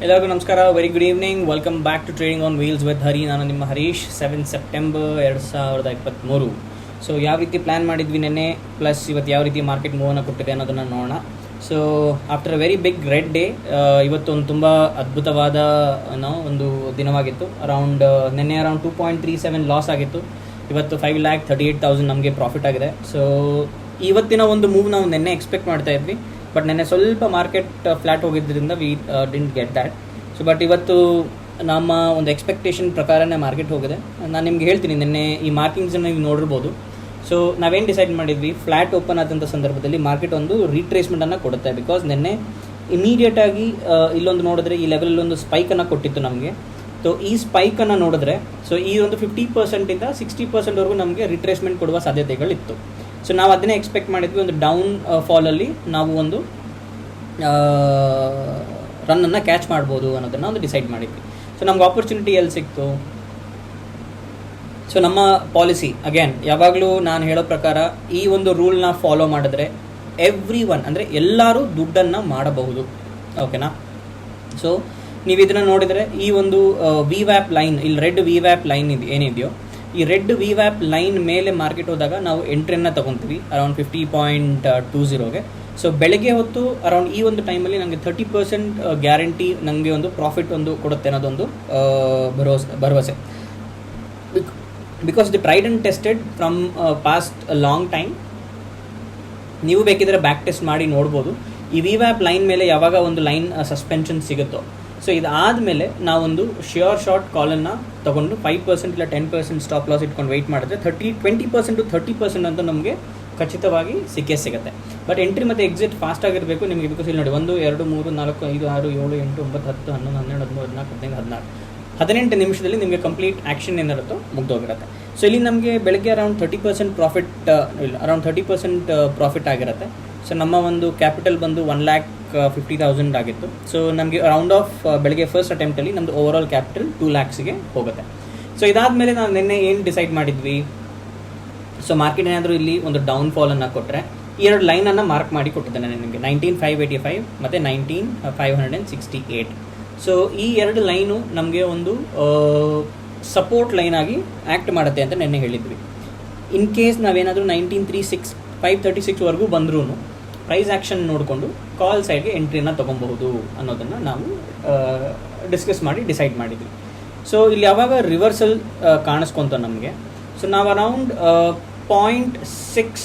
ಎಲ್ಲರಿಗೂ ನಮಸ್ಕಾರ. Very good evening. Welcome back to trading on wheels with Hari. ನಾನು ನಿಮ್ಮ ಹರೀಶ್. 7 ಸೆಪ್ಟೆಂಬರ್ 2023. ಸೊ ಯಾವ ರೀತಿ ಪ್ಲ್ಯಾನ್ ಮಾಡಿದ್ವಿ ನೆನ್ನೆ, ಪ್ಲಸ್ ಇವತ್ತು ಯಾವ ರೀತಿ ಮಾರ್ಕೆಟ್ ಮೂವನ್ನು ಕೊಟ್ಟಿದೆ ಅನ್ನೋದನ್ನು ನೋಡೋಣ. So after a very big red day, ಇವತ್ತು ಒಂದು ತುಂಬ ಅದ್ಭುತವಾದ ಒಂದು ದಿನವಾಗಿತ್ತು. ನೆನ್ನೆ ಅರೌಂಡ್ 2.37 ಲಾಸ್ ಆಗಿತ್ತು. ಇವತ್ತು 5,38,000 ನಮಗೆ ಪ್ರಾಫಿಟ್ ಆಗಿದೆ. ಸೊ ಇವತ್ತಿನ ಒಂದು ಮೂವ್ ನಾವು ನೆನ್ನೆ ಎಕ್ಸ್ಪೆಕ್ಟ್ ಮಾಡ್ತಾ ಇದ್ವಿ, ಬಟ್ ನೆನ್ನೆ ಸ್ವಲ್ಪ ಮಾರ್ಕೆಟ್ ಫ್ಲಾಟ್ ಹೋಗಿದ್ದರಿಂದ we didn't get that. So but ಇವತ್ತು ನಮ್ಮ ಒಂದು ಎಕ್ಸ್ಪೆಕ್ಟೇಷನ್ ಪ್ರಕಾರನೇ ಮಾರ್ಕೆಟ್ ಹೋಗಿದೆ. ನಾನು ನಿಮ್ಗೆ ಹೇಳ್ತೀನಿ, ನಿನ್ನೆ ಈ ಮಾರ್ಕಿಂಗ್ಸನ್ನು ನೀವು ನೋಡಿರ್ಬೋದು. ಸೊ ನಾವೇನು ಡಿಸೈಡ್ ಮಾಡಿದ್ವಿ, ಫ್ಲಾಟ್ ಓಪನ್ ಆದಂಥ ಸಂದರ್ಭದಲ್ಲಿ ಮಾರ್ಕೆಟ್ ಒಂದು ರೀಟ್ರೇಸ್ಮೆಂಟನ್ನು ಕೊಡುತ್ತೆ. ಬಿಕಾಸ್ ನಿನ್ನೆ ಇಮಿಡಿಯೇಟಾಗಿ ಇಲ್ಲೊಂದು ನೋಡಿದ್ರೆ ಈ ಲೆವೆಲಲ್ಲಿ ಒಂದು ಸ್ಪೈಕನ್ನು ಕೊಟ್ಟಿತ್ತು ನಮಗೆ. ಸೊ ಈ ಸ್ಪೈಕನ್ನು ನೋಡಿದ್ರೆ ಸೊ ಈ ಒಂದು 50%ಇಂದ 60%ವರೆಗೂ ನಮಗೆ ರಿಟ್ರೇಸ್ಮೆಂಟ್ ಕೊಡುವ ಸಾಧ್ಯತೆಗಳಿತ್ತು. ಸೊ ನಾವು ಅದನ್ನೇ ಎಕ್ಸ್ಪೆಕ್ಟ್ ಮಾಡಿದ್ವಿ. ಒಂದು ಡೌನ್ ಫಾಲಲ್ಲಿ ನಾವು ಒಂದು ರನ್ನನ್ನು ಕ್ಯಾಚ್ ಮಾಡ್ಬೋದು ಅನ್ನೋದನ್ನು ಒಂದು ಡಿಸೈಡ್ ಮಾಡಿದ್ವಿ. ಸೊ ನಮ್ಗೆ ಆಪರ್ಚುನಿಟಿ ಎಲ್ಲಿ ಸಿಕ್ತು? ಸೊ ನಮ್ಮ ಪಾಲಿಸಿ ಅಗೇನ್ ಯಾವಾಗಲೂ ನಾನು ಹೇಳೋ ಪ್ರಕಾರ ಈ ಒಂದು ರೂಲ್ನ ಫಾಲೋ ಮಾಡಿದ್ರೆ ಎವ್ರಿ ಒನ್, ಅಂದರೆ ಎಲ್ಲರೂ ದುಡ್ಡನ್ನು ಮಾಡಬಹುದು. ಓಕೆನಾ? ಸೊ ನೀವು ಇದನ್ನು ನೋಡಿದರೆ ಈ ಒಂದು ವಿ ವ್ಯಾಪ್ ಲೈನ್, ಇಲ್ಲಿ ರೆಡ್ ವಿ ವ್ಯಾಪ್ ಲೈನ್ ಏನಿದೆಯೋ, ಈ ರೆಡ್ ವಿ ವ್ಯಾಪ್ ಲೈನ್ ಮೇಲೆ ಮಾರ್ಕೆಟ್ ಹೋದಾಗ ನಾವು ಎಂಟ್ರಿಯನ್ನು ತೊಗೊತೀವಿ ಅರೌಂಡ್ 50.20ಗೆ. ಸೊ ಬೆಳಗ್ಗೆ ಹೊತ್ತು ಅರೌಂಡ್ ಈ ಒಂದು ಟೈಮಲ್ಲಿ ನನಗೆ 30% ಗ್ಯಾರಂಟಿ ನನಗೆ ಒಂದು ಪ್ರಾಫಿಟ್ ಒಂದು ಕೊಡುತ್ತೆ ಅನ್ನೋದೊಂದು ಭರವಸೆ. Because the tried and tested from past long time. ನೀವು ಬೇಕಿದ್ರೆ ಬ್ಯಾಕ್ ಟೆಸ್ಟ್ ಮಾಡಿ ನೋಡ್ಬೋದು. ಈ ವಿ ವ್ಯಾಪ್ ಲೈನ್ ಮೇಲೆ ಯಾವಾಗ ಒಂದು ಲೈನ್ ಸಸ್ಪೆನ್ಷನ್ ಸಿಗುತ್ತೋ, ಸೊ ಇದಾದಮೇಲೆ ನಾವೊಂದು ಶ್ಯೂರ್ ಶಾರ್ಟ್ ಕಾಲನ್ನು ತೊಗೊಂಡು 5% ಇಲ್ಲ 10% ಸ್ಟಾಪ್ ಲಾಸ್ ಇಟ್ಕೊಂಡು ವೆಯ್ಟ್ ಮಾಡಿದ್ರೆ 20% to 30% ಅಂತೂ ನಮಗೆ ಖಚಿತವಾಗಿ ಸಿಗುತ್ತೆ. ಬಟ್ ಎಂಟ್ರಿ ಮತ್ತು ಎಕ್ಸಿಟ್ ಫಾಸ್ಟ್ ಆಗಿರಬೇಕು ನಿಮಗೆ. ಬಿಕಾಸ್ ಇಲ್ಲಿ ನೋಡಿ, 1, 2, 3, 4, 5, 6, 7, 8, 9, 10, 11, 12, 13, 14, 15, 16 ನಿಮಿಷದಲ್ಲಿ ನಿಮಗೆ ಕಂಪ್ಲೀಟ್ ಆ್ಯಕ್ಷನ್ ಏನಿರುತ್ತೋ ಮುಗ್ದೋಗಿರುತ್ತೆ. ಸೊ ಇಲ್ಲಿ ನಮಗೆ ಬೆಳಗ್ಗೆ ಅರೌಂಡ್ 30% ಪ್ರಾಫಿಟ್, ಅರೌಂಡ್ 30% ಪ್ರಾಫಿಟ್ ಆಗಿರುತ್ತೆ. ಸೊ ನಮ್ಮ ಒಂದು ಕ್ಯಾಪಿಟಲ್ ಬಂದು 1,50,000 ಆಗಿತ್ತು. ಸೊ ನಮಗೆ ರೌಂಡ್ ಆಫ್ ಬೆಳಗ್ಗೆ ಫಸ್ಟ್ ಅಟೆಂಪ್ಟಲ್ಲಿ ನಮ್ಮದು ಓವರ್ ಆಲ್ ಕ್ಯಾಪಿಟಲ್ 2 lakhsಗೆ ಹೋಗುತ್ತೆ. ಸೊ ಇದಾದಮೇಲೆ ನಾವು ನಿನ್ನೆ ಏನು ಡಿಸೈಡ್ ಮಾಡಿದ್ವಿ, ಸೊ ಮಾರ್ಕೆಟ್ ಏನಾದರೂ ಇಲ್ಲಿ ಒಂದು ಡೌನ್ ಫಾಲನ್ನು ಕೊಟ್ಟರೆ ಈ ಎರಡು ಲೈನನ್ನು ಮಾರ್ಕ್ ಮಾಡಿ ಕೊಟ್ಟಿದ್ದೇನೆ ನಿಮಗೆ, 19,585 ಮತ್ತು 19,568. ಸೊ ಈ ಎರಡು ಲೈನು ನಮಗೆ ಒಂದು ಸಪೋರ್ಟ್ ಲೈನ್ ಆಗಿ ಆ್ಯಕ್ಟ್ ಮಾಡುತ್ತೆ ಅಂತ ನಿನ್ನೆ ಹೇಳಿದ್ವಿ. ಇನ್ ಕೇಸ್ ನಾವೇನಾದರೂ 536ವರೆಗೂ ಬಂದ್ರೂ ಪ್ರೈಸ್ ಆ್ಯಕ್ಷನ್ ನೋಡಿಕೊಂಡು ಕಾಲ್ ಸೈಡ್ಗೆ ಎಂಟ್ರಿಯನ್ನು ತೊಗೊಬಹುದು ಅನ್ನೋದನ್ನು ನಾವು ಡಿಸ್ಕಸ್ ಮಾಡಿ ಡಿಸೈಡ್ ಮಾಡಿದ್ವಿ. ಸೊ ಇಲ್ಲಿ ಯಾವಾಗ ರಿವರ್ಸಲ್ ಕಾಣಿಸ್ಕೊಂತ ನಮಗೆ, ಸೊ ನಾವು ಅರೌಂಡ್ 0.6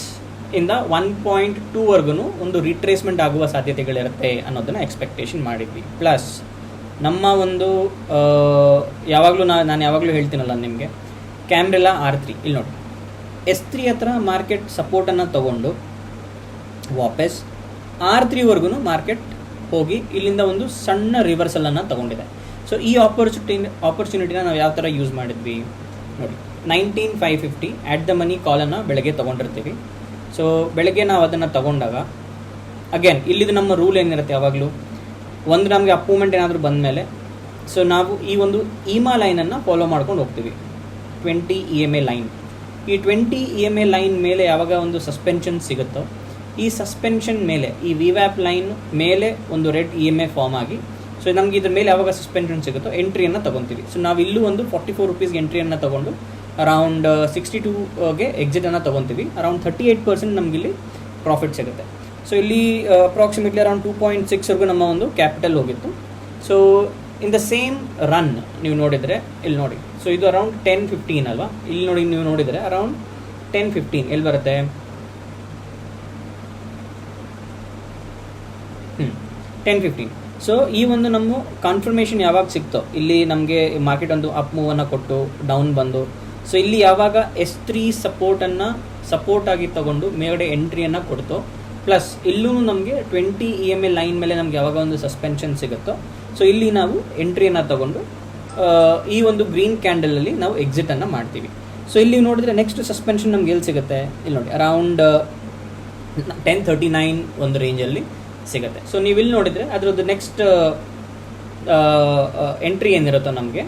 ಇಂದ 1.2ವರೆಗೂ ಒಂದು ರಿಟ್ರೇಸ್ಮೆಂಟ್ ಆಗುವ ಸಾಧ್ಯತೆಗಳಿರುತ್ತೆ ಅನ್ನೋದನ್ನು ಎಕ್ಸ್ಪೆಕ್ಟೇಷನ್ ಮಾಡಿದ್ವಿ. ಪ್ಲಸ್ ನಮ್ಮ ಒಂದು ಯಾವಾಗಲೂ ನಾನು ಯಾವಾಗಲೂ ಹೇಳ್ತೀನಲ್ಲ ನಿಮಗೆ, ಕ್ಯಾಮ್ರೆಲಾ R3 ಇಲ್ಲಿ ನೋಡಿ, S3 ಹತ್ರ ಮಾರ್ಕೆಟ್ ಸಪೋರ್ಟನ್ನು ತೊಗೊಂಡು ವಾಪಸ್ R3ವರೆಗೂ ಮಾರ್ಕೆಟ್ ಹೋಗಿ ಇಲ್ಲಿಂದ ಒಂದು ಸಣ್ಣ ರಿವರ್ಸಲನ್ನು ತೊಗೊಂಡಿದೆ. ಸೊ ಈ ಆಪರ್ಚುನಿಟಿನ ನಾವು ಯಾವ ಥರ ಯೂಸ್ ಮಾಡಿದ್ವಿ ನೋಡಿ, 19,550 ಆ್ಯಟ್ ದ ಮನಿ ಕಾಲನ್ನು ಬೆಳಗ್ಗೆ ತೊಗೊಂಡಿರ್ತೀವಿ. ಸೊ ಬೆಳಗ್ಗೆ ನಾವು ಅದನ್ನು ತೊಗೊಂಡಾಗ ಅಗೇನ್ ಇಲ್ಲಿದು ನಮ್ಮ ರೂಲ್ ಏನಿರುತ್ತೆ, ಯಾವಾಗಲೂ ಒಂದು ನಮಗೆ ಅಪ್ ಮೂಮೆಂಟ್ ಏನಾದರೂ ಬಂದಮೇಲೆ ಸೊ ನಾವು ಈ ಒಂದು ಇಮಾ ಲೈನನ್ನು ಫಾಲೋ ಮಾಡ್ಕೊಂಡು ಹೋಗ್ತೀವಿ. 20 EMA ಲೈನ್, ಈ 20 EMA ಲೈನ್ ಮೇಲೆ ಯಾವಾಗ ಒಂದು ಸಸ್ಪೆನ್ಷನ್ ಸಿಗುತ್ತೋ, ಈ ಸಸ್ಪೆನ್ಷನ್ ಮೇಲೆ ಈ ವಿ ವ್ಯಾಪ್ ಲೈನ್ ಮೇಲೆ ಒಂದು ರೆಡ್ EMA ಫಾರ್ಮ್ ಆಗಿ, ಸೊ ನಮಗೆ ಇದ್ರ ಮೇಲೆ ಯಾವಾಗ ಸಸ್ಪೆನ್ಷನ್ ಸಿಗುತ್ತೋ ಎಂಟ್ರಿಯನ್ನು ತೊಗೊತೀವಿ. ಸೊ ನಾವು ಇಲ್ಲೂ ಒಂದು 44 rupees ಎಂಟ್ರಿಯನ್ನು ತೊಗೊಂಡು ಅರೌಂಡ್ 62ಗೆ ಎಕ್ಸಿಟನ್ನು ತೊಗೊತೀವಿ. ಅರೌಂಡ್ 38% ನಮಗಿಲ್ಲಿ ಪ್ರಾಫಿಟ್ ಸಿಗುತ್ತೆ. ಸೊ ಇಲ್ಲಿ ಅಪ್ರಾಕ್ಸಿಮೇಟ್ಲಿ ಅರೌಂಡ್ 2.6ವರೆಗೂ ನಮ್ಮ ಒಂದು ಕ್ಯಾಪಿಟಲ್ ಹೋಗಿತ್ತು. So in the same run ನೀವು ನೋಡಿದರೆ ಇಲ್ಲಿ ನೋಡಿ, ಸೊ ಇದು ಅರೌಂಡ್ 10-15 ಅಲ್ವಾ, ಇಲ್ಲಿ ನೋಡಿ ನೀವು ನೋಡಿದರೆ ಅರೌಂಡ್ 10-15 ಎಲ್ಲಿ ಬರುತ್ತೆ, 10-15. ಸೊ ಈ ಒಂದು ನಮ್ಮ ಕನ್ಫರ್ಮೇಷನ್ ಯಾವಾಗ ಸಿಕ್ತೋ, ಇಲ್ಲಿ ನಮಗೆ ಮಾರ್ಕೆಟ್ ಒಂದು ಅಪ್ ಮೂವನ್ನು ಕೊಟ್ಟು ಡೌನ್ ಬಂದು, ಸೊ ಇಲ್ಲಿ ಯಾವಾಗ S3 ಸಪೋರ್ಟ್ ಆಗಿ ತಗೊಂಡು ಮೇಲ್ಗಡೆ ಎಂಟ್ರಿಯನ್ನು ಕೊಡ್ತೋ, ಪ್ಲಸ್ ಇಲ್ಲೂ ನಮಗೆ 20 EMA ಲೈನ್ ಮೇಲೆ ನಮ್ಗೆ ಯಾವಾಗ ಒಂದು ಸಸ್ಪೆನ್ಷನ್ ಸಿಗುತ್ತೋ, ಸೊ ಇಲ್ಲಿ ನಾವು ಎಂಟ್ರಿಯನ್ನು ತಗೊಂಡು ಈ ಒಂದು ಗ್ರೀನ್ ಕ್ಯಾಂಡಲಲ್ಲಿ ನಾವು ಎಕ್ಸಿಟನ್ನು ಮಾಡ್ತೀವಿ. ಸೊ ಇಲ್ಲಿ ನೋಡಿದ್ರೆ ನೆಕ್ಸ್ಟ್ ಸಸ್ಪೆನ್ಷನ್ ನಮ್ಗೆ ಎಲ್ಲಿ ಸಿಗುತ್ತೆ, ಇಲ್ಲಿ ನೋಡಿ ಅರೌಂಡ್ 1039 ಒಂದು ರೇಂಜಲ್ಲಿ ಸಿಗುತ್ತೆ. ಸೊ ನೀವು ಇಲ್ಲಿ ನೋಡಿದರೆ ಅದರದ್ದು ನೆಕ್ಸ್ಟ್ ಎಂಟ್ರಿ ಏನಿರುತ್ತೋ ನಮಗೆ,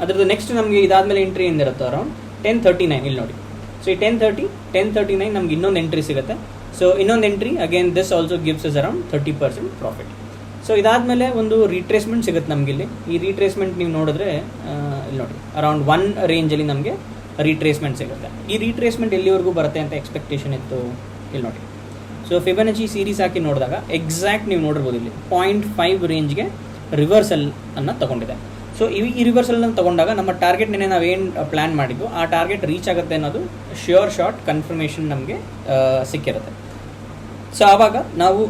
ಅದರದ್ದು ನೆಕ್ಸ್ಟ್ ನಮಗೆ ಇದಾದಮೇಲೆ ಎಂಟ್ರಿ ಏನಿರುತ್ತೋ ಅರೌಂಡ್ 1039 ಇಲ್ಲಿ ನೋಡಿ. ಸೊ ಈ 1039 ನಮ್ಗೆ ಇನ್ನೊಂದು ಎಂಟ್ರಿ ಸಿಗುತ್ತೆ. ಸೊ ಇನ್ನೊಂದು entry again this also gives us around 30% profit. So ಇದಾದಮೇಲೆ ಒಂದು ರೀಟ್ರೇಸ್ಮೆಂಟ್ ಸಿಗುತ್ತೆ ನಮಗೆ ಇಲ್ಲಿ. ಈ ರೀಟ್ರೇಸ್ಮೆಂಟ್ ನೀವು ನೋಡಿದ್ರೆ ಇಲ್ಲಿ ನೋಡಿ ಅರೌಂಡ್ 1 ರೇಂಜಲ್ಲಿ ನಮಗೆ ರೀಟ್ರೇಸ್ಮೆಂಟ್ ಸಿಗುತ್ತೆ. ಈ ರೀಟ್ರೇಸ್ಮೆಂಟ್ ಎಲ್ಲಿವರೆಗೂ ಬರುತ್ತೆ ಅಂತ ಎಕ್ಸ್ಪೆಕ್ಟೇಷನ್ ಇತ್ತು ಇಲ್ಲಿ ನೋಡಿ. ಸೊ ಫಿಬೊನಾಚಿ ಸೀರೀಸ್ ಹಾಕಿ ನೋಡಿದಾಗ ಎಕ್ಸಾಕ್ಟ್ ನೀವು ನೋಡಿರ್ಬೋದು ಇಲ್ಲಿ 0.5 ರೇಂಜ್ಗೆ ರಿವರ್ಸಲ್ ಅನ್ನು ತಗೊಂಡಿದೆ. ಸೊ ಈ ರಿವರ್ಸಲ್ನ ತಗೊಂಡಾಗ ನಮ್ಮ ಟಾರ್ಗೆಟ್ನೇ ನಾವೇನು ಪ್ಲ್ಯಾನ್ ಮಾಡಿದ್ದು ಆ ಟಾರ್ಗೆಟ್ ರೀಚ್ ಆಗುತ್ತೆ ಅನ್ನೋದು ಶ್ಯೂರ್ ಶಾಟ್ ಕನ್ಫರ್ಮೇಷನ್ ನಮಗೆ ಸಿಕ್ಕಿರುತ್ತೆ. ಸೊ ಆವಾಗ ನಾವು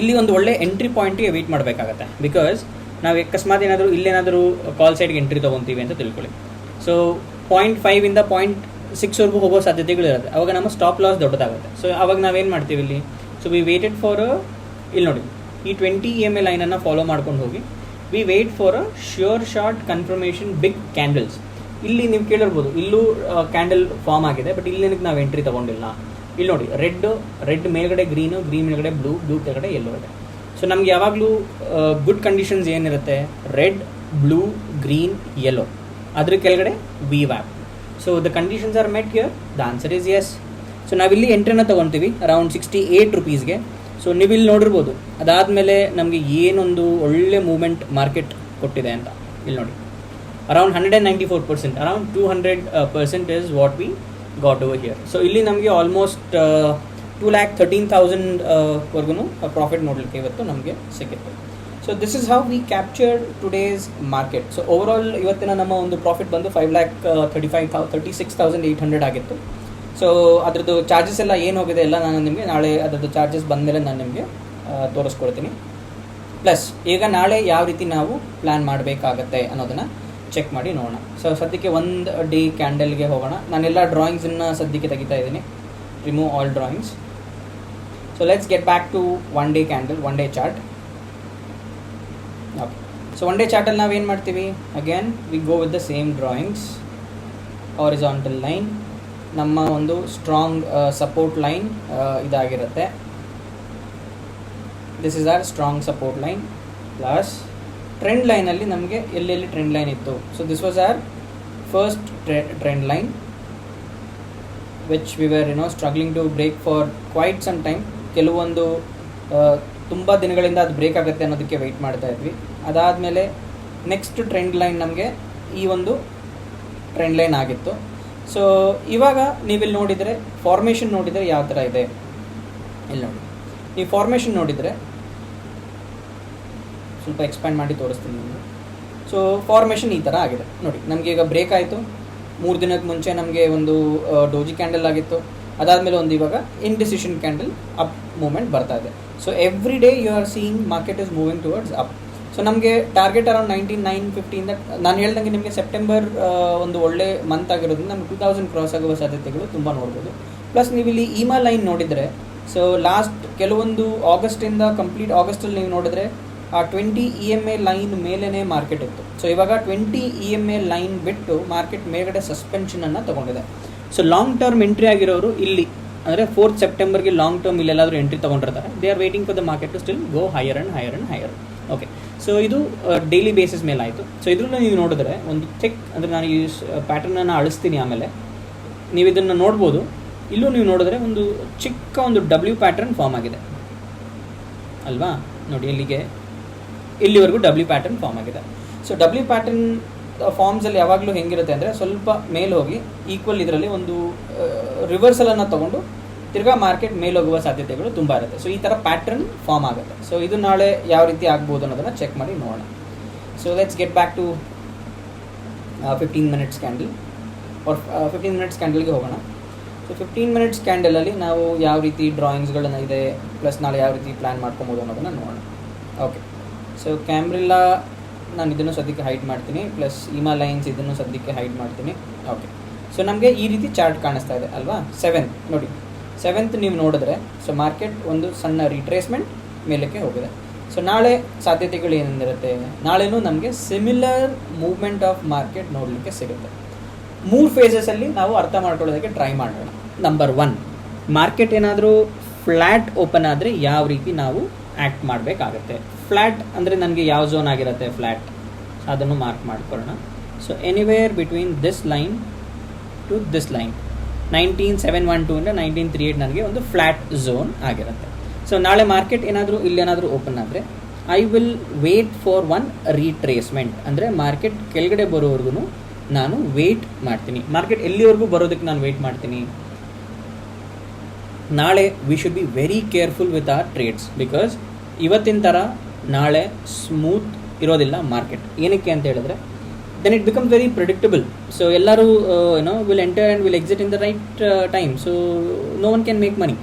ಇಲ್ಲಿ ಒಂದು ಒಳ್ಳೆ ಎಂಟ್ರಿ ಪಾಯಿಂಟಿಗೆ ವೆಯ್ಟ್ ಮಾಡಬೇಕಾಗತ್ತೆ. ಬಿಕಾಸ್ ನಾವು ಅಕಸ್ಮಾತ್ ಏನಾದರೂ ಇಲ್ಲೇನಾದರೂ ಕಾಲ್ ಸೈಡ್ಗೆ ಎಂಟ್ರಿ ತೊಗೊತೀವಿ ಅಂತ ತಿಳ್ಕೊಳ್ಳಿ. ಸೊ 0.5 ಇಂದ 0.6ವರೆಗೂ ಹೋಗೋ ಸಾಧ್ಯತೆಗಳಿರುತ್ತೆ. ಅವಾಗ ನಮ್ಮ ಸ್ಟಾಪ್ ಲಾಸ್ ದೊಡ್ಡದಾಗುತ್ತೆ. ಸೊ ಅವಾಗ ನಾವೇನು ಮಾಡ್ತೀವಿ ಇಲ್ಲಿ, ಸೊ ವಿ ವೇಟೆಡ್ ಫಾರ್ ಇಲ್ಲಿ ನೋಡಿ ಈ 20 EMA ಲೈನನ್ನು ಫಾಲೋ ಮಾಡ್ಕೊಂಡು ಹೋಗಿ we wait for a sure short confirmation big candles. ಇಲ್ಲಿ ನೀವು ಕೇಳಿರ್ಬೋದು ಇಲ್ಲೂ ಕ್ಯಾಂಡಲ್ ಫಾರ್ಮ್ ಆಗಿದೆ, ಬಟ್ ಇಲ್ಲಿ ನಾವು ಎಂಟ್ರಿ ತೊಗೊಂಡಿಲ್ಲ. ಇಲ್ಲಿ ನೋಡಿ ರೆಡ್ ಮೇಲ್ಗಡೆ ಗ್ರೀನು, ಗ್ರೀನ್ ಮೇಲ್ಗಡೆ ಬ್ಲೂ ಕೆಳಗಡೆ ಯೆಲ್ಲೋ ಇದೆ. ಸೊ ನಮ್ಗೆ ಯಾವಾಗಲೂ ಗುಡ್ ಕಂಡೀಷನ್ಸ್ ಏನಿರುತ್ತೆ, ರೆಡ್, ಬ್ಲೂ, ಗ್ರೀನ್, ಯೆಲ್ಲೋ, ಅದ್ರ ಕೆಳಗಡೆ ವಿ ವ್ಯಾಪ್. So the conditions are met here, the answer is yes. So ನಾವಿಲ್ಲಿ ಎಂಟ್ರಿನ ತೊಗೊತೀವಿ ಅರೌಂಡ್ 68 ರುಪೀಸ್ಗೆ. ಸೊ ನೀವಿಲ್ಲಿ ನೋಡಿರ್ಬೋದು ಅದಾದಮೇಲೆ ನಮಗೆ ಏನೊಂದು ಒಳ್ಳೆ ಮೂವ್ಮೆಂಟ್ ಮಾರ್ಕೆಟ್ ಕೊಟ್ಟಿದೆ ಅಂತ. ಇಲ್ಲಿ ನೋಡಿ around 194%, around 200% is what we got over here. So ಇಲ್ಲಿ ನಮಗೆ ಆಲ್ಮೋಸ್ಟ್ 2,13,000 ವರ್ಗೂ ಪ್ರಾಫಿಟ್ ನೋಡಲಿಕ್ಕೆ ಇವತ್ತು ನಮಗೆ ಸಿಕ್ಕಿತ್ತು. So this is how we captured today's market. So overall ಇವತ್ತಿನ ನಮ್ಮ ಒಂದು ಪ್ರಾಫಿಟ್ ಬಂದು 5,36,800 ಆಗಿತ್ತು. ಸೊ ಅದ್ರದ್ದು ಚಾರ್ಜಸ್ ಎಲ್ಲ ಏನು ಹೋಗಿದೆ ಎಲ್ಲ ನಾನು ನಿಮಗೆ ನಾಳೆ ಅದರದ್ದು ಚಾರ್ಜಸ್ ಬಂದಮೇಲೆ ನಾನು ನಿಮಗೆ ತೋರಿಸ್ಕೊಡ್ತೀನಿ. ಪ್ಲಸ್ ಈಗ ನಾಳೆ ಯಾವ ರೀತಿ ನಾವು ಪ್ಲ್ಯಾನ್ ಮಾಡಬೇಕಾಗತ್ತೆ ಅನ್ನೋದನ್ನು ಚೆಕ್ ಮಾಡಿ ನೋಡೋಣ. ಸೊ ಸದ್ಯಕ್ಕೆ 1 ಡೇ ಕ್ಯಾಂಡಲ್ಗೆ ಹೋಗೋಣ. ನಾನೆಲ್ಲ ಡ್ರಾಯಿಂಗ್ಸನ್ನು ಸದ್ಯಕ್ಕೆ ತೆಗಿತಾ ಇದ್ದೀನಿ, remove all drawings. So let's get back to 1 day candle, 1 day chart. Okay, so 1 day ಚಾರ್ಟಲ್ಲಿ ನಾವೇನು ಮಾಡ್ತೀವಿ, again we go with the same drawings. Horizontal line, ನಮ್ಮ ಒಂದು ಸ್ಟ್ರಾಂಗ್ ಸಪೋರ್ಟ್ ಲೈನ್ ಇದಾಗಿರುತ್ತೆ. This is our strong support line. Plus trend ಲೈನಲ್ಲಿ ನಮಗೆ ಎಲ್ಲೆಲ್ಲಿ trend line ಇತ್ತು. So this was our first trend line which we were struggling to break for quite some time. ಕೆಲವೊಂದು ತುಂಬ ದಿನಗಳಿಂದ ಅದು ಬ್ರೇಕ್ ಆಗುತ್ತೆ ಅನ್ನೋದಕ್ಕೆ ವೆಯ್ಟ್ ಮಾಡ್ತಾ ಇದ್ವಿ. ಅದಾದಮೇಲೆ ನೆಕ್ಸ್ಟ್ ಟ್ರೆಂಡ್ ಲೈನ್ ನಮಗೆ ಈ ಒಂದು ಟ್ರೆಂಡ್ ಲೈನ್ ಆಗಿತ್ತು. ಸೊ ಇವಾಗ ನೀವಿಲ್ಲಿ ನೋಡಿದರೆ ಫಾರ್ಮೇಷನ್ ನೋಡಿದರೆ ಯಾವ ಥರ ಇದೆ ಇಲ್ಲಿ ನೋಡಿ. ನೀವು ಫಾರ್ಮೇಷನ್ ನೋಡಿದರೆ ಸ್ವಲ್ಪ ಎಕ್ಸ್ಪ್ಯಾಂಡ್ ಮಾಡಿ ತೋರಿಸ್ತೀನಿ ನಿಮಗೆ. ಸೊ ಫಾರ್ಮೇಷನ್ ಈ ಥರ ಆಗಿದೆ ನೋಡಿ. ನಮಗೆ ಈಗ ಬ್ರೇಕ್ ಆಯಿತು. 3 ದಿನಕ್ಕೆ ಮುಂಚೆ ನಮಗೆ ಒಂದು ಡೋಜಿ ಕ್ಯಾಂಡಲ್ ಆಗಿತ್ತು. ಅದಾದಮೇಲೆ ಒಂದು ಇವಾಗ ಇಂಡಿಸಿಷನ್ ಕ್ಯಾಂಡಲ್ ಅಪ್ ಮೂವ್ಮೆಂಟ್ ಬರ್ತಾ ಇದೆ. So every day you are seeing market is moving towards up. So ನಮಗೆ ಟಾರ್ಗೆಟ್ ಅರೌಂಡ್ 19,950 ಇಂದ ನಾನು ಹೇಳ್ದಂಗೆ ನಿಮಗೆ ಸೆಪ್ಟೆಂಬರ್ ಒಂದು ಒಳ್ಳೆ ಮಂತ್ ಆಗಿರೋದ್ರಿಂದ ನಮಗೆ 2000 ಕ್ರಾಸ್ ಆಗುವ ಸಾಧ್ಯತೆಗಳು ತುಂಬ ನೋಡ್ಬೋದು. ಪ್ಲಸ್ ನೀವು ಇಲ್ಲಿ ಇಮಾ ಲೈನ್ ನೋಡಿದರೆ, ಸೊ ಲಾಸ್ಟ್ ಕೆಲವೊಂದು ಆಗಸ್ಟಿಂದ ಕಂಪ್ಲೀಟ್ ಆಗಸ್ಟಲ್ಲಿ ನೀವು ನೋಡಿದ್ರೆ ಆ 20 EMA ಲೈನ್ ಮೇಲೇ ಮಾರ್ಕೆಟ್ ಇತ್ತು. ಸೊ ಇವಾಗ 20 EMA ಲೈನ್ ಬಿಟ್ಟು ಮಾರ್ಕೆಟ್ ಮೇಲ್ಗಡೆ ಸಸ್ಪೆನ್ಷನನ್ನು ತೊಗೊಂಡಿದೆ. ಸೊ ಲಾಂಗ್ ಟರ್ಮ್ ಎಂಟ್ರಿ ಆಗಿರೋರು ಇಲ್ಲಿ ಅಂದರೆ 4th ಸೆಪ್ಟೆಂಬರ್ಗೆ ಲಾಂಗ್ ಟರ್ಮ್ ಇಲ್ಲೆಲ್ಲಾದರೂ ಎಂಟ್ರಿ ತೊಗೊಂಡಿರ್ತಾರೆ. They are waiting for the market to still go higher and higher and higher. Okay, so ಇದು ಡೈಲಿ ಬೇಸಿಸ್ ಮೇಲೆ ಆಯಿತು. ಸೊ ಇದರಲ್ಲಿ ನೀವು ನೋಡಿದ್ರೆ ಒಂದು ಥಿಕ್ ಅಂದರೆ ನಾನು ಈ ಪ್ಯಾಟರ್ನನ್ನು ಅಳಿಸ್ತೀನಿ, ಆಮೇಲೆ ನೀವು ಇದನ್ನು ನೋಡ್ಬೋದು. ಇಲ್ಲೂ ನೀವು ನೋಡಿದ್ರೆ ಒಂದು ಚಿಕ್ಕ ಒಂದು W ಪ್ಯಾಟರ್ನ್ ಫಾರ್ಮ್ ಆಗಿದೆ ಅಲ್ವಾ ನೋಡಿ. ಇಲ್ಲಿವರೆಗೂ W ಪ್ಯಾಟರ್ನ್ ಫಾರ್ಮ್ ಆಗಿದೆ. ಸೊ W ಪ್ಯಾಟರ್ನ್ ಫಾರ್ಮ್ಸಲ್ಲಿ ಯಾವಾಗಲೂ ಹೆಂಗಿರುತ್ತೆ ಅಂದರೆ ಸ್ವಲ್ಪ ಮೇಲೆ ಹೋಗಿ ಈಕ್ವಲ್ ಇದರಲ್ಲಿ ಒಂದು ರಿವರ್ಸಲನ್ನು ತೊಗೊಂಡು ತಿರ್ಗಾ ಮಾರ್ಕೆಟ್ ಮೇಲೆ ಹೋಗುವ ಸಾಧ್ಯತೆಗಳು ತುಂಬ ಇರುತ್ತೆ. ಸೊ ಈ ಥರ ಪ್ಯಾಟರ್ನ್ ಫಾರ್ಮ್ ಆಗುತ್ತೆ. ಸೊ ಇದು ನಾಳೆ ಯಾವ ರೀತಿ ಆಗ್ಬೋದು ಅನ್ನೋದನ್ನು ಚೆಕ್ ಮಾಡಿ ನೋಡೋಣ. So let's get back to 15 minutes candle or 15 minutes ಕ್ಯಾಂಡಲ್ಗೆ ಹೋಗೋಣ. ಸೊ 15 ಮಿನಿಟ್ಸ್ ಕ್ಯಾಂಡಲಲ್ಲಿ ನಾವು ಯಾವ ರೀತಿ ಡ್ರಾಯಿಂಗ್ಸ್ಗಳನ್ನು ಇದೆ, ಪ್ಲಸ್ ನಾಳೆ ಯಾವ ರೀತಿ ಪ್ಲ್ಯಾನ್ ಮಾಡ್ಕೊಬೋದು ಅನ್ನೋದನ್ನು ನೋಡೋಣ. ಓಕೆ, ಸೊ ಕ್ಯಾಮ್ರಿಲ್ಲಾ ನಾನು ಇದನ್ನು ಸದ್ಯಕ್ಕೆ ಹೈಡ್ ಮಾಡ್ತೀನಿ, ಪ್ಲಸ್ ಇಮಾ ಲೈನ್ಸ್ ಇದನ್ನು ಸದ್ಯಕ್ಕೆ ಹೈಡ್ ಮಾಡ್ತೀನಿ. ಓಕೆ, ಸೊ ನಮಗೆ ಈ ರೀತಿ ಚಾರ್ಟ್ ಕಾಣಿಸ್ತಾ ಇದೆ ಅಲ್ವಾ. 7th ನೋಡಿ, 7th ನೀವು ನೋಡಿದ್ರೆ ಸೊ ಮಾರ್ಕೆಟ್ ಒಂದು ಸಣ್ಣ ರಿಟ್ರೇಸ್ಮೆಂಟ್ ಮೇಲಕ್ಕೆ ಹೋಗಿದೆ. ಸೊ ನಾಳೆ ಸಾಧ್ಯತೆಗಳು ಏನಿರುತ್ತೆ, ನಾಳೆನೂ ನಮಗೆ ಸಿಮಿಲರ್ ಮೂವ್ಮೆಂಟ್ ಆಫ್ ಮಾರ್ಕೆಟ್ ನೋಡಲಿಕ್ಕೆ ಸಿಗುತ್ತೆ. 3 ಫೇಸಸಲ್ಲಿ ನಾವು ಅರ್ಥ ಮಾಡ್ಕೊಳ್ಳೋದಕ್ಕೆ ಟ್ರೈ ಮಾಡೋಣ. ನಂಬರ್ 1, ಮಾರ್ಕೆಟ್ ಏನಾದರೂ ಫ್ಲ್ಯಾಟ್ ಓಪನ್ ಆದರೆ ಯಾವ ರೀತಿ ನಾವು ಆ್ಯಕ್ಟ್ ಮಾಡಬೇಕಾಗತ್ತೆ. ಫ್ಲ್ಯಾಟ್ ಅಂದರೆ ನನಗೆ ಯಾವ ಝೋನ್ ಆಗಿರುತ್ತೆ ಫ್ಲ್ಯಾಟ್, ಅದನ್ನು ಮಾರ್ಕ್ ಮಾಡ್ಕೊಳ್ಳೋಣ. So anywhere between this line to this line 19,712 ಇಂದ 1938 ನನಗೆ ಒಂದು ಫ್ಲ್ಯಾಟ್ ಝೋನ್ ಆಗಿರುತ್ತೆ. ಸೊ ನಾಳೆ ಮಾರ್ಕೆಟ್ ಏನಾದರೂ ಇಲ್ಲೇನಾದರೂ ಓಪನ್ ಆದರೆ I will wait for one retracement. ಅಂದರೆ ಮಾರ್ಕೆಟ್ ಕೆಳಗಡೆ ಬರೋವರೆಗೂ ನಾನು ವೇಟ್ ಮಾಡ್ತೀನಿ. ಮಾರ್ಕೆಟ್ ಎಲ್ಲಿವರೆಗೂ ಬರೋದಕ್ಕೆ ನಾನು ವೇಟ್ ಮಾಡ್ತೀನಿ? ನಾಳೆ we should be very careful with our trades, because ಇವತ್ತಿನ ಥರ ನಾಳೆ ಸ್ಮೂತ್ ಇರೋದಿಲ್ಲ ಮಾರ್ಕೆಟ್. ಏನಕ್ಕೆ ಅಂತ ಹೇಳಿದ್ರೆ then it becomes very predictable. So ಎಲ್ಲರೂ will enter and will exit in the right time. So no one can make money.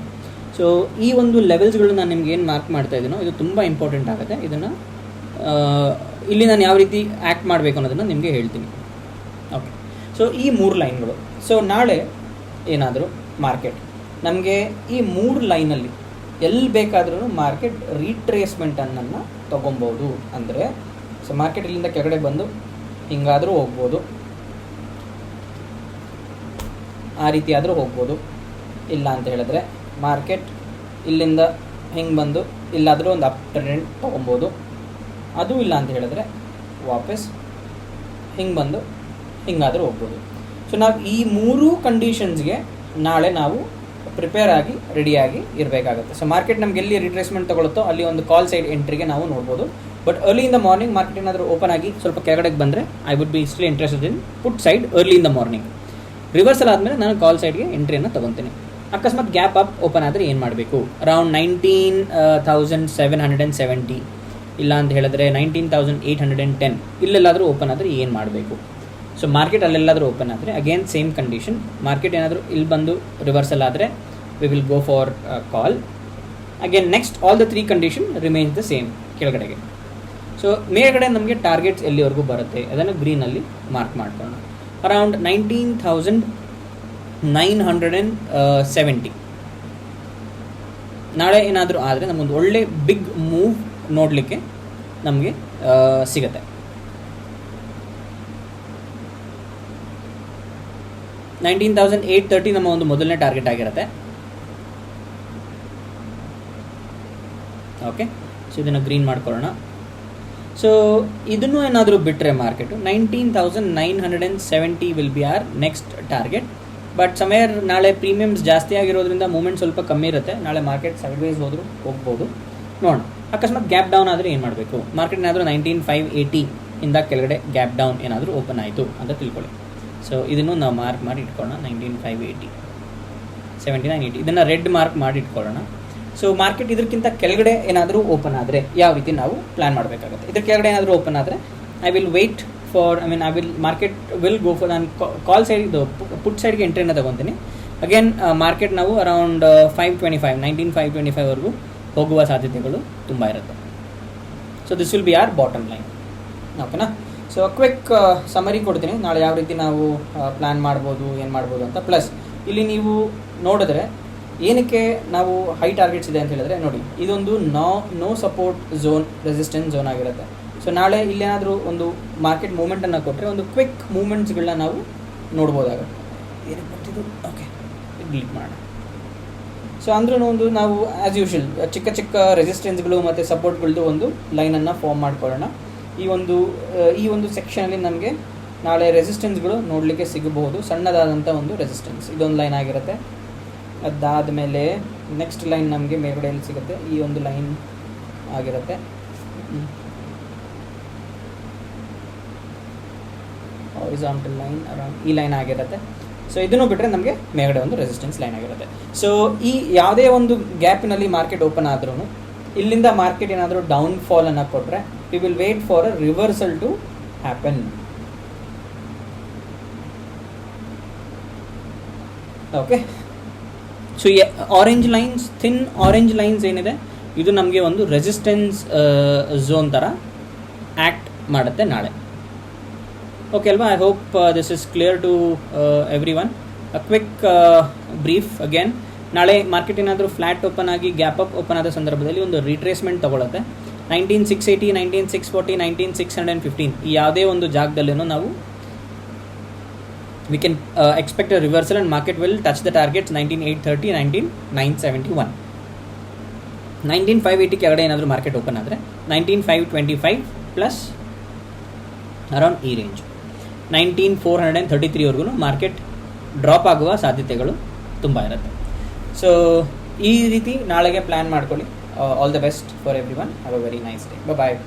So ಈ ಒಂದು ಲೆವೆಲ್ಸ್ಗಳು ನಾನು ನಿಮ್ಗೆ ಏನು ಮಾರ್ಕ್ ಮಾಡ್ತಾ ಇದ್ದೀನೋ ಇದು ತುಂಬ ಇಂಪಾರ್ಟೆಂಟ್ ಆಗುತ್ತೆ. ಇದನ್ನು ಇಲ್ಲಿ ನಾನು ಯಾವ ರೀತಿ ಆ್ಯಕ್ಟ್ ಮಾಡಬೇಕು ಅನ್ನೋದನ್ನು ನಿಮಗೆ ಹೇಳ್ತೀನಿ. ಓಕೆ, ಸೊ ಈ 3 ಲೈನ್ಗಳು. ಸೊ ನಾಳೆ ಏನಾದರೂ ಮಾರ್ಕೆಟ್ ನಮಗೆ ಈ 3 ಲೈನಲ್ಲಿ ಎಲ್ಲಿ ಬೇಕಾದ್ರೂ ಮಾರ್ಕೆಟ್ ರೀಟ್ರೇಸ್ಮೆಂಟನ್ನು ತೊಗೊಬೋದು. ಅಂದರೆ ಸೊ ಮಾರ್ಕೆಟ್ ಇಲ್ಲಿಂದ ಕೆಳಗಡೆ ಬಂದು ಹಿಂಗಾದರೂ ಹೋಗ್ಬೋದು, ಆ ರೀತಿ ಆದರೂ ಹೋಗ್ಬೋದು. ಇಲ್ಲ ಅಂತ ಹೇಳಿದ್ರೆ ಮಾರ್ಕೆಟ್ ಇಲ್ಲಿಂದ ಹಿಂಗೆ ಬಂದು ಇಲ್ಲಾದರೂ ಒಂದು ಅಪ್ ಟ್ರೆಂಡ್ ತೊಗೊಬೋದು. ಅದು ಇಲ್ಲ ಅಂತ ಹೇಳಿದ್ರೆ ವಾಪಸ್ ಹಿಂಗೆ ಬಂದು ಹಿಂಗಾದರೂ ಹೋಗ್ಬೋದು. ಸೊ ನಾವು ಈ 3 ಕಂಡೀಷನ್ಸ್ಗೆ ನಾಳೆ ನಾವು ಪ್ರಿಪೇರ್ ಆಗಿ ರೆಡಿಯಾಗಿ ಇರಬೇಕಾಗುತ್ತೆ. ಸೊ ಮಾರ್ಕೆಟ್ ನಮ್ಗೆ ಎಲ್ಲಿ ರಿಟ್ರೇಸ್ಮೆಂಟ್ ತಗೊಳುತ್ತೋ ಅಲ್ಲಿ ಒಂದು ಕಾಲ್ ಸೈಡ್ ಎಂಟ್ರಿಗೆ ನಾವು ನೋಡ್ಬೋದು. But early in the morning market ಏನಾದರೂ ಓಪನ್ ಆಗಿ ಸ್ವಲ್ಪ ಕೆಳಗಡೆಗೆ ಬಂದರೆ I would be still interested in put side early in the morning. Reversal ಆದಮೇಲೆ ನಾನು ಕಾಲ್ ಸೈಡ್ಗೆ ಎಂಟ್ರಿಯನ್ನು ತೊಗೊತೀನಿ. ಅಕಸ್ಮಾತ್ ಗ್ಯಾಪ್ ಅಪ್ ಓಪನ್ ಆದರೆ ಏನು ಮಾಡಬೇಕು? ಅರೌಂಡ್ 19,770 ಇಲ್ಲ ಅಂತ ಹೇಳಿದ್ರೆ 19,810 ಇಲ್ಲೆಲ್ಲಾದರೂ ಓಪನ್ ಆದರೆ ಏನು ಮಾಡಬೇಕು? ಸೊ ಮಾರ್ಕೆಟ್ ಅಲ್ಲೆಲ್ಲಾದರೂ ಓಪನ್ ಆದರೆ ಅಗೇನ್ ಸೇಮ್ ಕಂಡೀಷನ್. ಮಾರ್ಕೆಟ್ ಏನಾದರೂ ಇಲ್ಲಿ ಬಂದು ರಿವರ್ಸಲ್ ಆದರೆ we will go for call. Again next all the 3 condition remains the same ಕೆಳಗಡೆಗೆ. ಸೊ ಮೇಲ್ಗಡೆ ನಮಗೆ ಟಾರ್ಗೆಟ್ಸ್ ಎಲ್ಲಿವರೆಗೂ ಬರುತ್ತೆ ಅದನ್ನು ಗ್ರೀನಲ್ಲಿ ಮಾರ್ಕ್ ಮಾಡ್ಕೊಳ್ಳೋಣ. ಅರೌಂಡ್ 19,970 ನಾಳೆ ಏನಾದರೂ ಆದರೆ ನಮಗೊಂದು ಒಳ್ಳೆ ಬಿಗ್ ಮೂವ್ ನೋಡಲಿಕ್ಕೆ ನಮಗೆ ಸಿಗುತ್ತೆ. 19,830 ನಮ್ಮ ಒಂದು ಮೊದಲನೇ ಟಾರ್ಗೆಟ್ ಆಗಿರುತ್ತೆ. ಓಕೆ, ಸೊ ಇದನ್ನು ಗ್ರೀನ್ ಮಾಡ್ಕೊಳ್ಳೋಣ. ಸೊ ಇದನ್ನು ಏನಾದರೂ ಬಿಟ್ಟರೆ market 19,970 will be our next target. But ಸಮಯರ್ ನಾಳೆ ಪ್ರೀಮಿಯಮ್ಸ್ ಜಾಸ್ತಿ ಆಗಿರೋದ್ರಿಂದ ಮೂಮೆಂಟ್ ಸ್ವಲ್ಪ ಕಮ್ಮಿ ಇರುತ್ತೆ. ನಾಳೆ ಮಾರ್ಕೆಟ್ ಸೈಡ್ ವೈಸ್ ಹೋದರೂ ಹೋಗ್ಬೋದು, ನೋಡೋಣ. ಅಕಸ್ಮಾತ್ ಗ್ಯಾಪ್ ಡೌನ್ ಆದರೆ ಏನು ಮಾಡಬೇಕು? ಮಾರ್ಕೆಟ್ ಏನಾದರೂ 19,580 ಇಂದ ಕೆಳಗಡೆ ಗ್ಯಾಪ್ ಡೌನ್ ಏನಾದರೂ ಓಪನ್ ಆಯಿತು ಅಂತ ತಿಳ್ಕೊಳ್ಳಿ. ಸೊ ಇದನ್ನು ನಾವು ಮಾರ್ಕ್ ಮಾಡಿ ಇಟ್ಕೊಳ್ಳೋಣ. 19,580 7980 ಇದನ್ನು ರೆಡ್ ಮಾರ್ಕ್ ಮಾಡಿ ಇಟ್ಕೊಳ್ಳೋಣ. ಸೊ ಮಾರ್ಕೆಟ್ ಇದಕ್ಕಿಂತ ಕೆಳಗಡೆ ಏನಾದರೂ ಓಪನ್ ಆದರೆ ಯಾವ ರೀತಿ ನಾವು ಪ್ಲ್ಯಾನ್ ಮಾಡಬೇಕಾಗುತ್ತೆ? ಇದ್ರ ಕೆಳಗಡೆ ಏನಾದರೂ ಓಪನ್ ಆದರೆ I will wait for market will go for ನಾನು ಕಾಲ್ ಸೈಡ್ ಇದು ಪುಟ್ ಸೈಡ್ಗೆ ಎಂಟ್ರಿನ ತೊಗೊತೀನಿ. ಅಗೇನ್ ಮಾರ್ಕೆಟ್ ನಾವು ಅರೌಂಡ್ 19,525ವರೆಗೂ ಹೋಗುವ ಸಾಧ್ಯತೆಗಳು ತುಂಬ ಇರುತ್ತೆ. So this will be our bottom line. ಓಕೆನಾ? ಸೊ ಕ್ವಿಕ್ ಸಮರಿ ಕೊಡ್ತೀನಿ ನಾಳೆ ಯಾವ ರೀತಿ ನಾವು ಪ್ಲ್ಯಾನ್ ಮಾಡ್ಬೋದು, ಏನು ಮಾಡ್ಬೋದು ಅಂತ. ಪ್ಲಸ್ ಇಲ್ಲಿ ನೀವು ನೋಡಿದ್ರೆ ಏನಕ್ಕೆ ನಾವು ಹೈ ಟಾರ್ಗೆಟ್ಸ್ ಇದೆ ಅಂತ ಹೇಳಿದ್ರೆ ನೋಡಿ, ಇದೊಂದು no support zone, resistance zone ಆಗಿರುತ್ತೆ. ಸೊ ನಾಳೆ ಇಲ್ಲೇನಾದರೂ ಒಂದು ಮಾರ್ಕೆಟ್ ಮೂಮೆಂಟನ್ನು ಕೊಟ್ಟರೆ ಒಂದು ಕ್ವಿಕ್ ಮೂಮೆಂಟ್ಸ್ಗಳನ್ನ ನಾವು ನೋಡ್ಬೋದಾಗುತ್ತೆ. ಏನಕ್ಕೆ ಬರ್ತಿದ್ದು? ಓಕೆ, ಡಿಲೀಟ್ ಮಾಡೋಣ. ಸೊ ಅಂದ್ರೂ ಒಂದು ನಾವು ಆ್ಯಸ್ ಯೂಶುವಲ್ ಚಿಕ್ಕ ಚಿಕ್ಕ ರೆಸಿಸ್ಟೆನ್ಸ್ಗಳು ಮತ್ತು ಸಪೋರ್ಟ್ಗಳದ್ದು ಒಂದು ಲೈನನ್ನು ಫಾರ್ಮ್ ಮಾಡ್ಕೊಳ್ಳೋಣ. ಈ ಒಂದು ಸೆಕ್ಷನಲ್ಲಿ ನಮಗೆ ನಾಳೆ ರೆಸಿಸ್ಟೆನ್ಸ್ಗಳು ನೋಡಲಿಕ್ಕೆ ಸಿಗಬಹುದು. ಸಣ್ಣದಾದಂಥ ಒಂದು ರೆಸಿಸ್ಟೆನ್ಸ್ ಇದೊಂದು ಲೈನ್ ಆಗಿರುತ್ತೆ. ಅದಾದಮೇಲೆ ನೆಕ್ಸ್ಟ್ ಲೈನ್ ನಮಗೆ ಮೇಲ್ಗಡೆಯಲ್ಲಿ ಸಿಗುತ್ತೆ, ಈ ಒಂದು ಲೈನ್ ಆಗಿರುತ್ತೆ. ಹಾರಿಜಾಂಟಲ್ ಲೈನ್ ಅರೌಂಡ್ ಈ ಲೈನ್ ಆಗಿರುತ್ತೆ. ಸೊ ಇದನ್ನು ಬಿಟ್ಟರೆ ನಮಗೆ ಮೇಲ್ಗಡೆ ಒಂದು ರೆಸಿಸ್ಟೆನ್ಸ್ ಲೈನ್ ಆಗಿರುತ್ತೆ. ಸೊ ಈ ಯಾವುದೇ ಒಂದು ಗ್ಯಾಪಿನಲ್ಲಿ ಮಾರ್ಕೆಟ್ ಓಪನ್ ಆದ್ರೂ ಇಲ್ಲಿಂದ ಮಾರ್ಕೆಟ್ ಏನಾದರೂ ಡೌನ್ ಫಾಲನ್ನು ಕೊಟ್ಟರೆ we will wait for a reversal to happen. Okay, so orange lines, thin orange lines ಏನಿದೆ ಇದು ನಮಗೆ ಒಂದು ರೆಸಿಸ್ಟೆನ್ಸ್ ಝೋನ್ ಥರ ಆ್ಯಕ್ಟ್ ಮಾಡುತ್ತೆ ನಾಳೆ. ಓಕೆ ಅಲ್ವಾ? I hope this is clear to everyone. A quick brief again. ನಾಳೆ market ಏನಾದರೂ ಫ್ಲ್ಯಾಟ್ ಓಪನ್ ಆಗಿ ಗ್ಯಾಪ್ ಅಪ್ ಓಪನ್ ಆದ ಸಂದರ್ಭದಲ್ಲಿ ಒಂದು ರಿಟ್ರೇಸ್ಮೆಂಟ್ ತೊಗೊಳುತ್ತೆ. 19,680, 19,640, 19,615 ಈ ಯಾವುದೇ ಒಂದು ಜಾಗದಲ್ಲೂ ನಾವು we can expect a reversal and market will touch the targets 19,830, 19,971. 19,580 ಕೆಳಗಡೆ ಏನಾದರೂ ಮಾರ್ಕೆಟ್ ಓಪನ್ ಆದರೆ 19,525 ಪ್ಲಸ್ ಅರೌಂಡ್ ಈ ರೇಂಜ್ 19,433ವರೆಗೂ ಮಾರ್ಕೆಟ್ ಡ್ರಾಪ್ ಆಗುವ ಸಾಧ್ಯತೆಗಳು ತುಂಬ ಇರುತ್ತೆ. ಸೊ ಈ ರೀತಿ ನಾಳೆಗೆ ಪ್ಲ್ಯಾನ್ ಮಾಡ್ಕೊಳ್ಳಿ. All the best for everyone. Have a very nice day. Bye.